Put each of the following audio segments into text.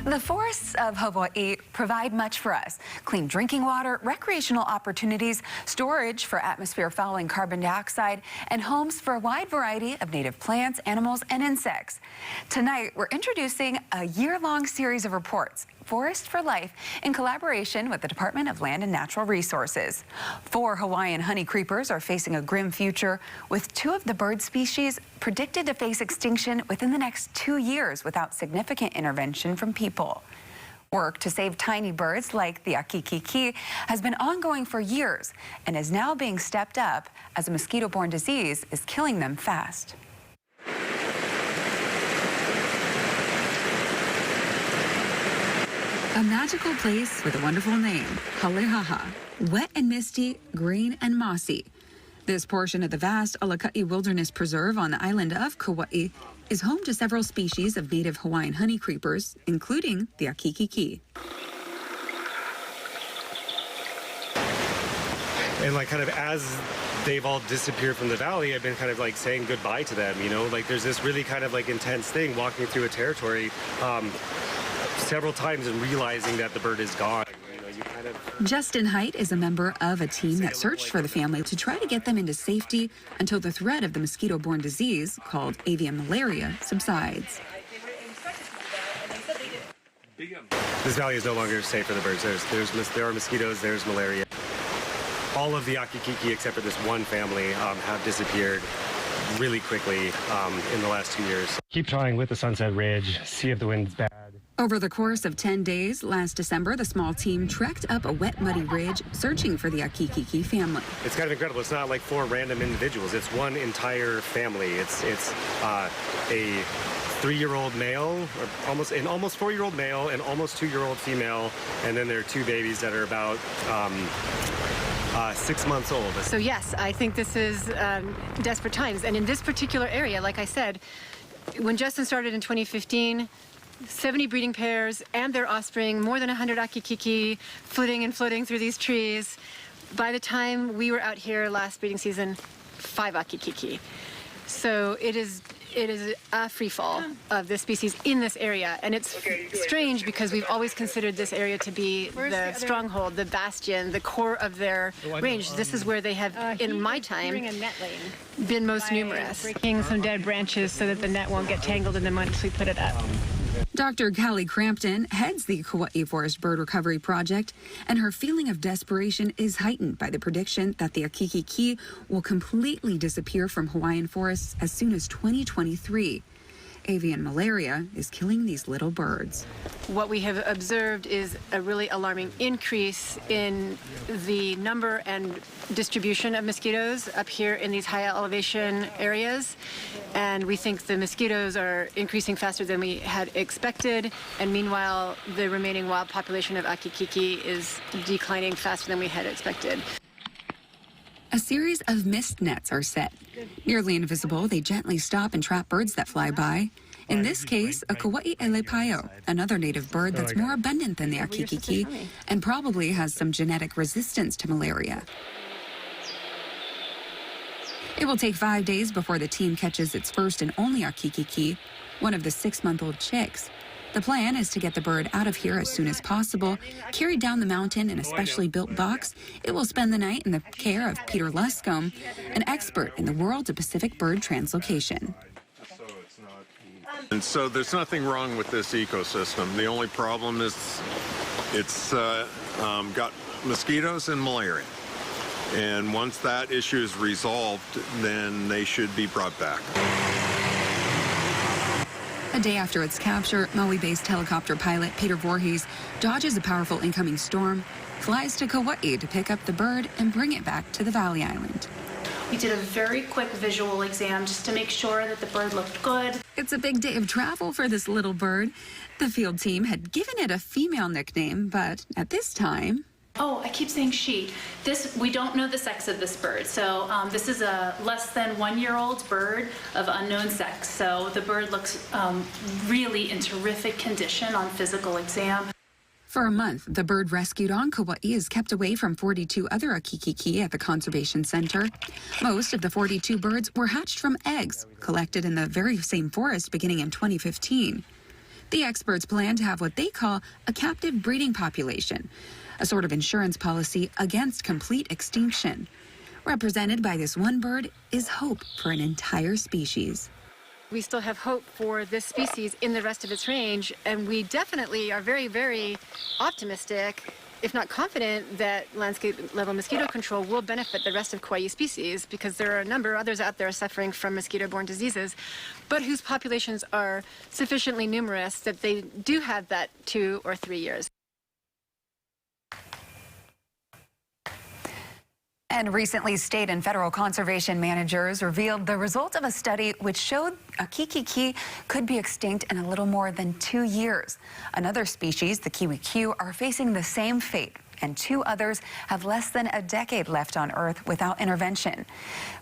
The forests of Hawaii provide much for us. Clean drinking water, recreational opportunities, storage for atmosphere-fouling carbon dioxide, and homes for a wide variety of native plants, animals, and insects. Tonight, we're introducing a year-long series of reports, Forest for Life, in collaboration with the Department of Land and Natural Resources. 4 Hawaiian honey creepers are facing a grim future, with 2 of the bird species predicted to face extinction within the next 2 years without significant intervention from people. Work to save tiny birds like the akikiki has been ongoing for years and is now being stepped up as a mosquito-borne disease is killing them fast. A magical place with a wonderful name, Halehaha, wet and misty, green and mossy. This portion of the vast Alakai Wilderness Preserve on the island of Kauai is home to several species of native Hawaiian honey creepers, including the akikiki. And kind of as they've all disappeared from the valley, I've been kind of saying goodbye to them, there's this really kind of intense thing walking through a territory several times and realizing that the bird is gone. Justin Height is a member of a team that searched for the family to try to get them into safety until the threat of the mosquito-borne disease called avian malaria subsides. This valley is no longer safe for the birds. There are mosquitoes, there's malaria. All of the akikiki except for this one family have disappeared really quickly in the last 2 years. Keep trying with the Sunset Ridge, see if the wind's bad. Over the course of 10 days last December, the small team trekked up a wet, muddy ridge searching for the akikiki family. It's kind of incredible. It's not like 4 random individuals. It's one entire family. It's a 3-year-old male, or almost 4-year-old male, and almost 2-year-old female, and then there are 2 babies that are about 6 months old. So yes, I think this is desperate times. And in this particular area, like I said, when Justin started in 2015, 70 breeding pairs and their offspring, more than 100 akikiki flitting and floating through these trees. By the time we were out here last breeding season, 5 akikiki. So it is a free fall of this species in this area, and it's strange because we've always considered this area to be the stronghold, the bastion, the core of their range. This is where they have, in my time, been most numerous. Breaking some dead branches so that the net won't get tangled in them once we put it up. Dr. Callie Crampton heads the Kauai Forest Bird Recovery Project, and her feeling of desperation is heightened by the prediction that the akikiki will completely disappear from Hawaiian forests as soon as 2023. Avian malaria is killing these little birds. What we have observed is a really alarming increase in the number and distribution of mosquitoes up here in these high elevation areas. And we think the mosquitoes are increasing faster than we had expected. And meanwhile, the remaining wild population of akikiki is declining faster than we had expected. A series of mist nets are set. Nearly invisible, they gently stop and trap birds that fly by. In this case, a Kauai elepaio, another native bird that's more abundant than the akikiki and probably has some genetic resistance to malaria. It will take 5 days before the team catches its first and only akikiki, one of the 6-month-old chicks. The plan is to get the bird out of here as soon as possible, carried down the mountain in a specially built box. It will spend the night in the care of Peter Luscombe, an expert in the world of Pacific bird translocation. And so there's nothing wrong with this ecosystem. The only problem is it's got mosquitoes and malaria. And once that issue is resolved, then they should be brought back. A day after its capture, Maui-based helicopter pilot Peter Voorhees dodges a powerful incoming storm, flies to Kauai to pick up the bird and bring it back to the Valley Island. We did a very quick visual exam just to make sure that the bird looked good. It's a big day of travel for this little bird. The field team had given it a female nickname, but at this time... Oh, I keep saying she. We don't know the sex of this bird. So this is a less than 1-year-old bird of unknown sex. So the bird looks really in terrific condition on physical exam. For a month, the bird rescued on Kauai is kept away from 42 other akikiki at the Conservation Center. Most of the 42 birds were hatched from eggs collected in the very same forest beginning in 2015. The experts plan to have what they call a captive breeding population, a sort of insurance policy against complete extinction. Represented by this one bird is hope for an entire species. We still have hope for this species in the rest of its range, and we definitely are very, very optimistic, if not confident, that landscape-level mosquito control will benefit the rest of Kauai species, because there are a number of others out there suffering from mosquito-borne diseases, but whose populations are sufficiently numerous that they do have that 2 or 3 years. And recently, state and federal conservation managers revealed the result of a study which showed akikiki could be extinct in a little more than 2 years. Another species, the kiwikwiu, are facing the same fate, and 2 others have less than a decade left on Earth without intervention.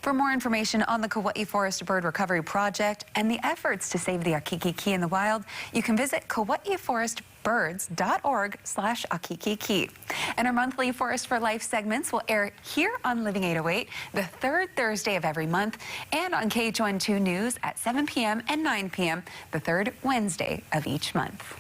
For more information on the Kauai Forest Bird Recovery Project and the efforts to save the akikiki in the wild, you can visit kauaiforestbirds.org/akikiki. And our monthly Forest for Life segments will air here on Living 808 the 3rd Thursday of every month, and on KHON2 News at 7 p.m. and 9 p.m. the 3rd Wednesday of each month.